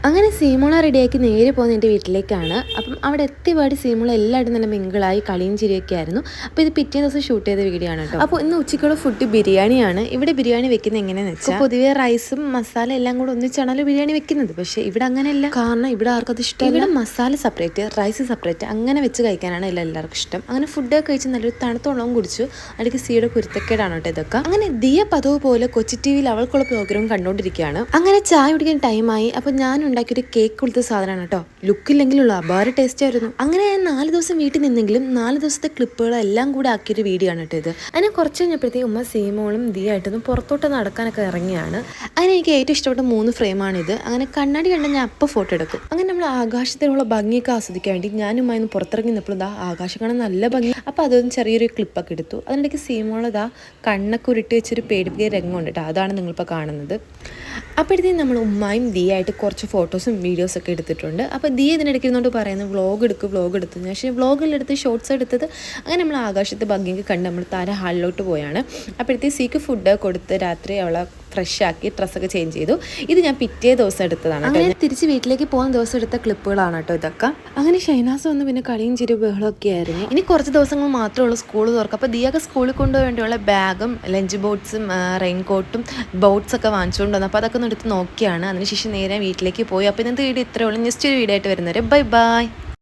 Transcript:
അങ്ങനെ സീമോള റെഡിയാക്കി നേരെ പോകുന്ന എൻ്റെ വീട്ടിലേക്കാണ്. അപ്പം അവിടെ എത്തിയപാട് സീമോള എല്ലാവരും നല്ല മിങ്കിളായി കളിയും ചിരിയൊക്കെ ആയിരുന്നു. അപ്പോൾ ഇത് പിറ്റേ ദിവസം ഷൂട്ട് ചെയ്ത വീഡിയോ ആണ് കേട്ടോ. അപ്പോൾ ഇന്ന് ഉച്ചയ്ക്കുള്ള ഫുഡ് ബിരിയാണിയാണ്. ഇവിടെ ബിരിയാണി വെക്കുന്നത് എങ്ങനെയാണെന്ന് വെച്ചാൽ പൊതുവേ റൈസും മസാല എല്ലാം കൂടെ ഒന്നിച്ചാണല്ലോ ബിരിയാണി വെക്കുന്നത്. പക്ഷേ ഇവിടെ അങ്ങനെയല്ല. കാരണം ഇവിടെ ആർക്കും അത് ഇഷ്ടം. ഇവിടെ മസാല സെപ്പറേറ്റ്, റൈസ് സെപ്പറേറ്റ് അങ്ങനെ വെച്ച് കഴിക്കാനാണ് എല്ലാവർക്കും ഇഷ്ടം. അങ്ങനെ ഫുഡൊക്കെ കഴിച്ച് നല്ലൊരു തണുത്തോളവും കുടിച്ചു. അടുക്ക് സിയുടെ കുരുത്തക്കേടാണ് കേട്ടോ ഇതൊക്കെ. അങ്ങനെ ദിയ പതിവ് പോലെ കൊച്ചി ടി വിയിൽ അവൾക്കുള്ള പ്രോഗ്രാം കണ്ടുകൊണ്ടിരിക്കുകയാണ്. അങ്ങനെ ചായ കുടിക്കാൻ ടൈമായി. അപ്പോൾ ഞാൻ ഉണ്ടാക്കിയൊരു കേക്ക് കൊടുത്ത സാധനമാണ് കേട്ടോ. ലുക്കില്ലെങ്കിലുള്ള അപാര ടേസ്റ്റ് ആയിരുന്നു. അങ്ങനെ ഞാൻ 4 ദിവസം വീട്ടിൽ നിന്നെങ്കിലും 4 ദിവസത്തെ ക്ലിപ്പുകളെല്ലാം കൂടെ ആക്കിയൊരു വീഡിയോ ആണ് കേട്ടോ ഇത്. അങ്ങനെ കുറച്ച് കഴിഞ്ഞപ്പോഴത്തേക്ക് ഉമ്മ സീമോളും ദിയായിട്ടൊന്നും പുറത്തോട്ട് നടക്കാനൊക്കെ ഇറങ്ങിയാണ്. അങ്ങനെ എനിക്ക് ഏറ്റവും ഇഷ്ടപ്പെട്ട 3 ഫ്രെയിമാണിത്. അങ്ങനെ കണ്ണാടി കണ്ട ഞാൻ അപ്പോൾ ഫോട്ടോ എടുക്കും. അങ്ങനെ നമ്മൾ ആകാശത്തിനുള്ള ഭംഗിയൊക്കെ ആസ്വദിക്കാൻ വേണ്ടി ഞാനുമായി ഒന്ന് പുറത്തിറങ്ങി നിന്നപ്പോൾ ഇതാ ആകാശം കാണാൻ നല്ല ഭംഗി. അപ്പോൾ അതൊന്ന് ചെറിയൊരു ക്ലിപ്പൊക്കെ എടുത്തു. അതിനിടയ്ക്ക് സീമോളതാ കണ്ണൊക്കെ ഉരുട്ടി വെച്ചൊരു പേടിപ്പിക്കുന്ന രംഗമുണ്ട് കേട്ടോ. അതാണ് നിങ്ങളിപ്പോൾ കാണുന്നത്. അപ്പോഴത്തേക്കും നമ്മൾ ഉമ്മായും ദിയായിട്ട് കുറച്ച് ഫോട്ടോസും വീഡിയോസൊക്കെ എടുത്തിട്ടുണ്ട്. അപ്പോൾ ദിയ ഇതിനിടയ്ക്ക് ഇരുന്നുകൊണ്ട് പറയുന്നത് വ്ളോഗ് എടുത്തു. പക്ഷേ വ്ളോഗിലെടുത്ത് ഷോർട്സ് എടുത്തത്. അങ്ങനെ നമ്മൾ ആകാശത്ത് ഭംഗിയൊക്കെ കണ്ട് നമ്മൾ താര ഹാളിലോട്ട് പോയാണ്. അപ്പോഴത്തേക്ക് സീക്ക് ഫുഡ് കൊടുത്ത് രാത്രി അവളെ ഫ്രഷ് ആക്കി ഡ്രസ്സൊക്കെ ചേഞ്ച് ചെയ്തു. ഇത് ഞാൻ പിറ്റേ ദിവസം എടുത്തതാണ്. അങ്ങനെ തിരിച്ച് വീട്ടിലേക്ക് പോകുന്ന ദിവസം എടുത്ത ക്ലിപ്പുകളാണ് കേട്ടോ ഇതൊക്കെ. അങ്ങനെ ഷൈനാസ് വന്ന് പിന്നെ കളിയും ചിരി ബഹളമൊക്കെ ആയിരുന്നു. ഇനി കുറച്ച് ദിവസങ്ങൾ മാത്രമേ ഉള്ളൂ സ്കൂൾ തുറക്കുക. അപ്പോൾ ദിയൊക്കെ സ്കൂളിൽ കൊണ്ടുപോകാൻ വേണ്ടിയുള്ള ബാഗും ലഞ്ച് ബോക്സും റെയിൻകോട്ടും ബോട്ട്സൊക്കെ വാങ്ങിച്ചുകൊണ്ട് വന്നു. അപ്പോൾ അതൊക്കെ ഒന്ന് എടുത്ത് നോക്കിയാണ്. അതിനുശേഷം നേരെ വീട്ടിലേക്ക് പോയി. അപ്പോൾ ഇന്നത്തെ വീഡിയോ ഇത്രയേ ഉള്ളൂ. നെക്സ്റ്റ് ഒരു വീഡിയോ ആയിട്ട് വരുന്നവരെ ബൈ ബൈ.